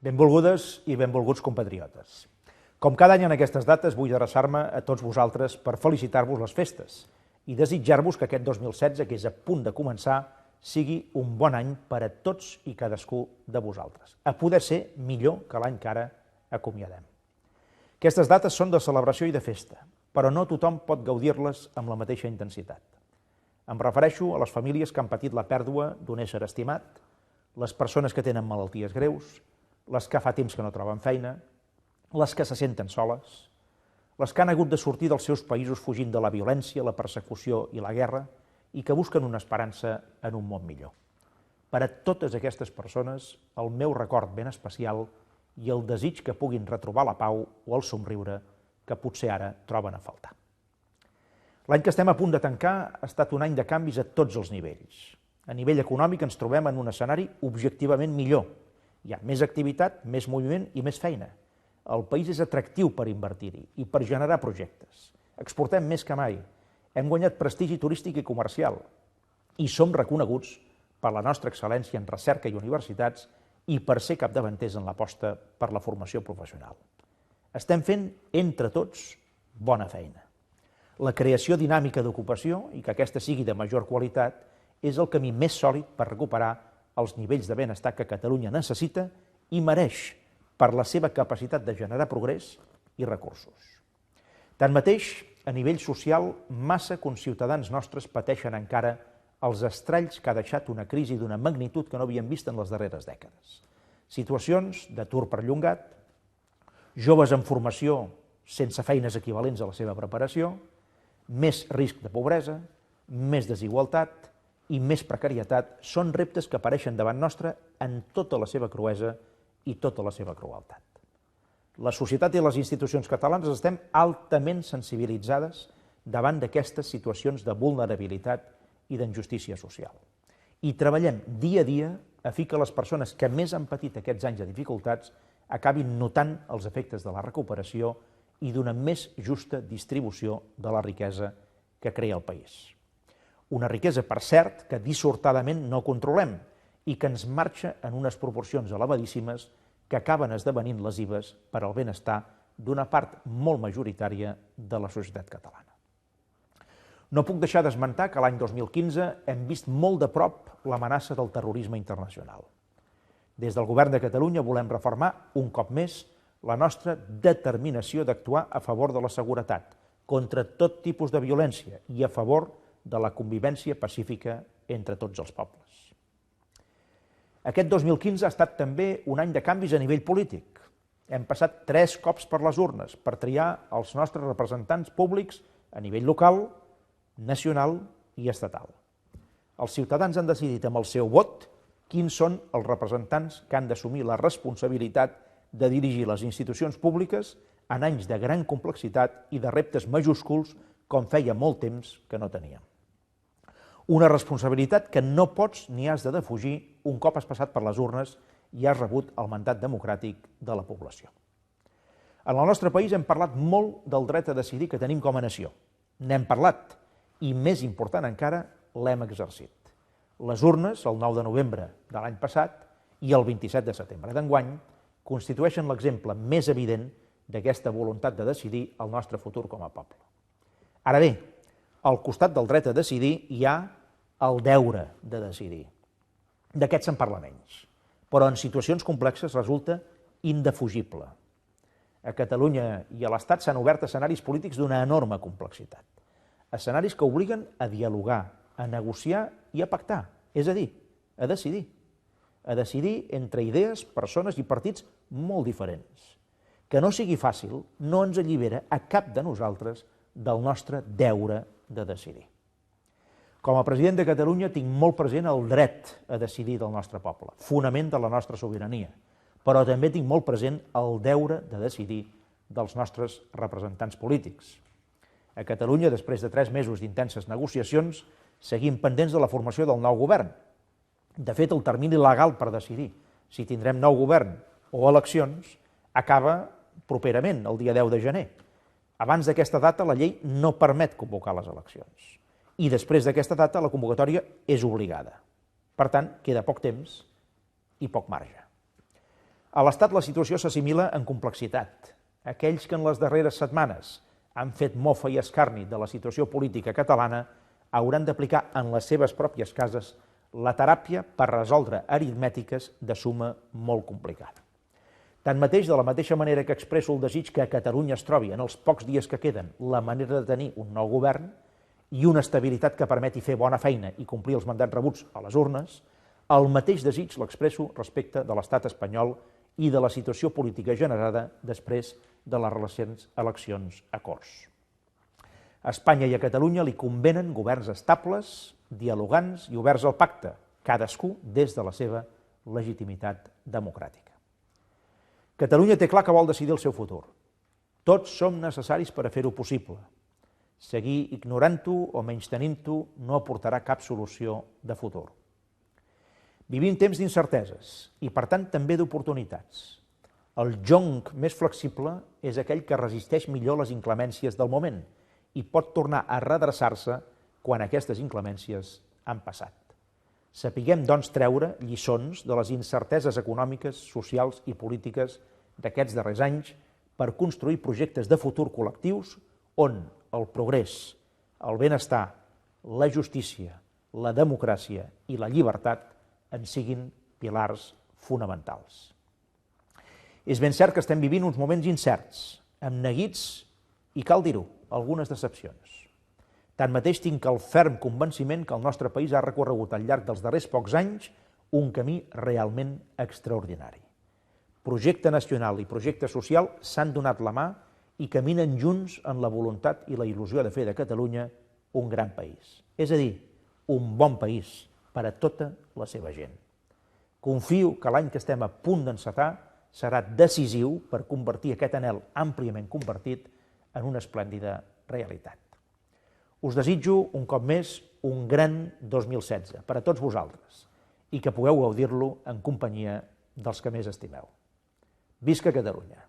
Benvolgudes i benvolguts compatriotes. Com cada any en aquestes dates vull adreçar-me a tots vosaltres per felicitar-vos les festes i desitjar-vos que aquest 2016, que és a punt de començar, sigui un bon any per a tots i cadascú de vosaltres, a poder ser millor que l'any que ara acomiadem. Aquestes dates són de celebració i de festa, però no tothom pot gaudir-les amb la mateixa intensitat. Em refereixo a les famílies que han patit la pèrdua d'un ésser estimat, les persones que tenen malalties greus, les que fa temps que no troben feina, les que se senten soles, les que han hagut de sortir dels seus països fugint de la violència, la persecució i la guerra i que busquen una esperança en un món millor. Per a totes aquestes persones, el meu record ben especial i el desig que puguin retrobar la pau o el somriure que potser ara troben a faltar. L'any que estem a punt de tancar ha estat un any de canvis a tots els nivells. A nivell econòmic ens trobem en un escenari objectivament millor. Hi ha més activitat, més moviment i més feina. El país és atractiu per invertir-hi i per generar projectes. Exportem més que mai. Hem guanyat prestigi turístic i comercial i som reconeguts per la nostra excel·lència en recerca i universitats i per ser capdavanters en l'aposta per la formació professional. Estem fent, entre tots, bona feina. La creació dinàmica d'ocupació i que aquesta sigui de major qualitat és el camí més sòlid per recuperar els nivells de benestar que Catalunya necessita i mereix per la seva capacitat de generar progrés i recursos. Tanmateix, a nivell social, massa conciutadans nostres pateixen encara els estralls que ha deixat una crisi d'una magnitud que no havíem vist en les darreres dècades. Situacions d'atur perllongat, joves en formació sense feines equivalents a la seva preparació, més risc de pobresa, més desigualtat i més precarietat són reptes que apareixen davant nostre en tota la seva cruesa i tota la seva crueltat. La societat i les institucions catalanes estem altament sensibilitzades davant d'aquestes situacions de vulnerabilitat i d'injustícia social. I treballem dia a dia a fi que les persones que més han patit aquests anys de dificultats acabin notant els efectes de la recuperació i d'una més justa distribució de la riquesa que crea el país. Una riquesa, per cert, que dissortadament no controlem i que ens marxa en unes proporcions elevadíssimes que acaben esdevenint lesives per al benestar d'una part molt majoritària de la societat catalana. No puc deixar d'esmentar que l'any 2015 hem vist molt de prop l'amenaça del terrorisme internacional. Des del Govern de Catalunya volem reformar un cop més la nostra determinació d'actuar a favor de la seguretat, contra tot tipus de violència i a favor de la convivència pacífica entre tots els pobles. Aquest 2015 ha estat també un any de canvis a nivell polític. Hem passat 3 cops per les urnes per triar els nostres representants públics a nivell local, nacional i estatal. Els ciutadans han decidit amb el seu vot quins són els representants que han d'assumir la responsabilitat de dirigir les institucions públiques en anys de gran complexitat i de reptes majúsculs com feia molt temps que no teníem. Una responsabilitat que no pots ni has de defugir un cop has passat per les urnes i has rebut el mandat democràtic de la població. En el nostre país hem parlat molt del dret a decidir que tenim com a nació. N'hem parlat i, més important encara, l'hem exercit. Les urnes, el 9 de novembre de l'any passat i el 27 de setembre d'enguany, constitueixen l'exemple més evident d'aquesta voluntat de decidir el nostre futur com a poble. Ara bé, al costat del dret a decidir hi ha el deure de decidir. D'aquest se'n parla menys, però en situacions complexes resulta indefugible. A Catalunya i a l'Estat s'han obert escenaris polítics d'una enorme complexitat. Escenaris que obliguen a dialogar, a negociar i a pactar, és a dir, a decidir. A decidir entre idees, persones i partits molt diferents. Que no sigui fàcil no ens allibera a cap de nosaltres del nostre deure de decidir. Com a president de Catalunya tinc molt present el dret a decidir del nostre poble, fonament de la nostra sobirania, però també tinc molt present el deure de decidir dels nostres representants polítics. A Catalunya, després de 3 mesos d'intenses negociacions, seguim pendents de la formació del nou govern. De fet, el termini legal per decidir si tindrem nou govern o eleccions acaba properament, el dia 10 de gener. Abans d'aquesta data, la llei no permet convocar les eleccions. I després d'aquesta data, la convocatòria és obligada. Per tant, queda poc temps i poc marge. A l'Estat la situació s'assimila en complexitat. Aquells que en les darreres setmanes han fet mofa i escarni de la situació política catalana hauran d'aplicar en les seves pròpies cases la teràpia per resoldre aritmètiques de suma molt complicada. Tanmateix, de la mateixa manera que expresso el desig que a Catalunya es trobi en els pocs dies que queden la manera de tenir un nou govern i una estabilitat que permeti fer bona feina i complir els mandats rebuts a les urnes, el mateix desig l'expresso respecte de l'estat espanyol i de la situació política generada després de les recents eleccions a Corts. A Espanya i a Catalunya li convenen governs estables, dialogants i oberts al pacte, cadascú des de la seva legitimitat democràtica. Catalunya té clar que vol decidir el seu futur. Tots som necessaris per a fer-ho possible. Seguir ignorant-ho o menystenint-ho no aportarà cap solució de futur. Vivim temps d'incerteses i, per tant, també d'oportunitats. El jonc més flexible és aquell que resisteix millor les inclemències del moment i pot tornar a redreçar-se quan aquestes inclemències han passat. Sapiguem, doncs, treure lliçons de les incerteses econòmiques, socials i polítiques d'aquests darrers anys per construir projectes de futur col·lectius on el progrés, el benestar, la justícia, la democràcia i la llibertat en siguin pilars fonamentals. És ben cert que estem vivint uns moments incerts, amb neguits i, cal dir-ho, algunes decepcions. Tanmateix tinc el ferm convenciment que el nostre país ha recorregut al llarg dels darrers pocs anys un camí realment extraordinari. Projecte nacional i projecte social s'han donat la mà i caminen junts en la voluntat i la il·lusió de fer de Catalunya un gran país. És a dir, un bon país per a tota la seva gent. Confio que l'any que estem a punt d'encetar serà decisiu per convertir aquest anhel àmpliament compartit en una esplèndida realitat. Us desitjo, un cop més, un gran 2016 per a tots vosaltres i que pugueu gaudir-lo en companyia dels que més estimeu. Visca Catalunya!